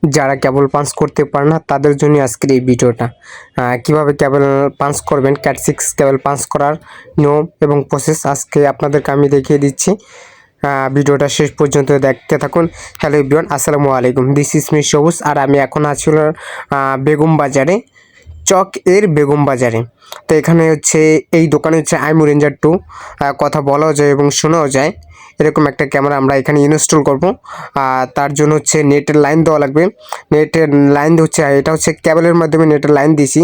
যারা কেবল পাঞ্চ করতে পারে না তাদের জন্য আজকের এই ভিডিওটা। কিভাবে কেবল পাঞ্চ করবেন, ক্যাট 6 কেবল পাঞ্চ করার নিয়ম এবং প্রসেস আজকে আপনাদেরকে আমি দেখিয়ে দিচ্ছি। ভিডিওটা শেষ পর্যন্ত দেখতে থাকুন। হ্যালো এভরিওয়ান, আসসালামু আলাইকুম। দিস ইজ মি সবুজ, আর আমি এখন আছি বেগম বাজারে, চক এর বেগম বাজারে। তো এখানে হচ্ছে এই দোকানে হচ্ছে আইমু রেঞ্জার 2 কথা বলাও যায় এবং শোনাও যায়, এরকম একটা ক্যামেরা আমরা এখানে ইনস্টল করব। তার জন্য হচ্ছে নেটের লাইন দেওয়া লাগবে। নেটের লাইন হচ্ছে এটা হচ্ছে কেবলের মাধ্যমে নেটের লাইন দিছি,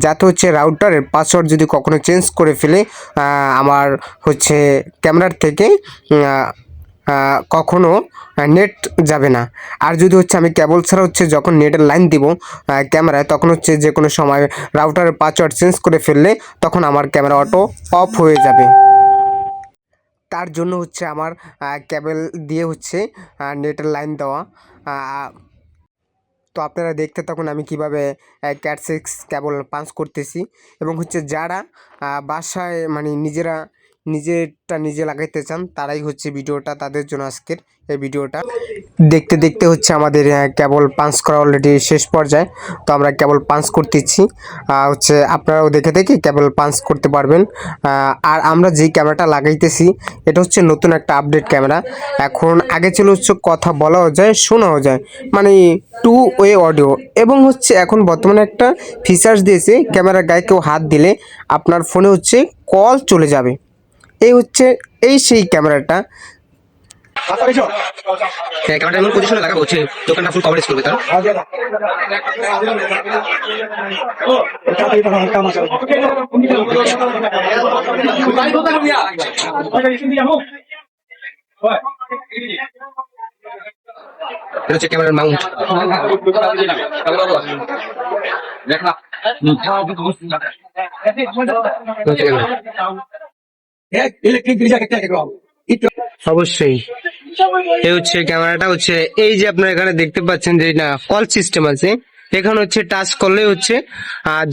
যাতে হচ্ছে রাউটারের পাসওয়ার্ড যদি কখনো চেঞ্জ করে ফেলে আমার হচ্ছে ক্যামেরার থেকে কখনো নেট যাবে না। আর যদি হচ্ছে আমি কেবল ছাড়া হচ্ছে যখন নেটের লাইন দিব ক্যামেরায়, তখন হচ্ছে যে কোনো সময় রাউটারের পাসওয়ার্ড চেঞ্জ করে ফেললে তখন আমার ক্যামেরা অটো অফ হয়ে যাবে। তার জন্য হচ্ছে আমার কেবল দিয়ে হচ্ছে নেটের লাইন দেওয়া। তো আপনারা দেখতে থাকুন আমি কিভাবে ক্যাট 6 কেবল পাঞ্চ করতেছি। এবং হচ্ছে যারা বাসায় মানে নিজেরটা নিজে লাগাইতে চান তারাই হচ্ছে ভিডিওটা, তাদের জন্য আজকের এই ভিডিওটা। দেখতে দেখতে হচ্ছে আমাদের কেবল পাঞ্চ করা অলরেডি শেষ পর্যায়ে। তো আমরা কেবল পাঞ্চ করতেছি, হচ্ছে আপনারাও দেখে দেখে কেবল পাঞ্চ করতে পারবেন। আর আমরা যেই ক্যামেরাটা লাগাইতেছি এটা হচ্ছে নতুন একটা আপডেট ক্যামেরা। এখন আগে ছিল হচ্ছে কথা বলাও যায় শোনাও যায়, মানে 2 ওয়ে অডিও। এবং হচ্ছে এখন বর্তমানে একটা ফিচার্স দিয়েছে, ক্যামেরার গায়ে কেউ হাত দিলে আপনার ফোনে হচ্ছে কল চলে যাবে। এই সেই ক্যামেরাটা। ক্যামেরাটা এমন পজিশনে লাগাবো হচ্ছে দোকানটা ফুল কভারেজ করবে তার। এটা হচ্ছে ক্যামেরার মাউন্ট। অবশ্যই এই হচ্ছে ক্যামেরাটা হচ্ছে এই যে আপনারা এখানে দেখতে পাচ্ছেন যে না কল সিস্টেম আছে। এখানে হচ্ছে টাচ করলে হচ্ছে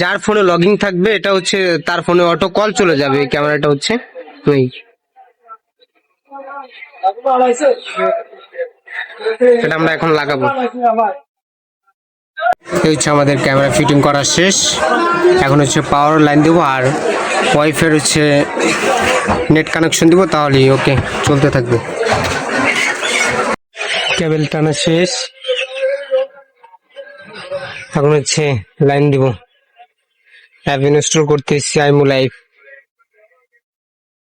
যার ফোনে লগইন থাকবে এটা হচ্ছে তার ফোনে অটো কল চলে যাবে। এই ক্যামেরাটা হচ্ছে এটা আমরা এখন লাগাবো। এই হচ্ছে আমাদের ক্যামেরা ফিটিং করা শেষ। এখন হচ্ছে পাওয়ার লাইন দেবো আর ওয়াইফাই হচ্ছে নেট কানেকশন দিব, তাহলেই ওকে চলতে থাকবে। কেবল টানা শেষ, এখন হচ্ছে লাইন দিব। অ্যাপ ইনস্টল করতেছি আইমু লাইভ।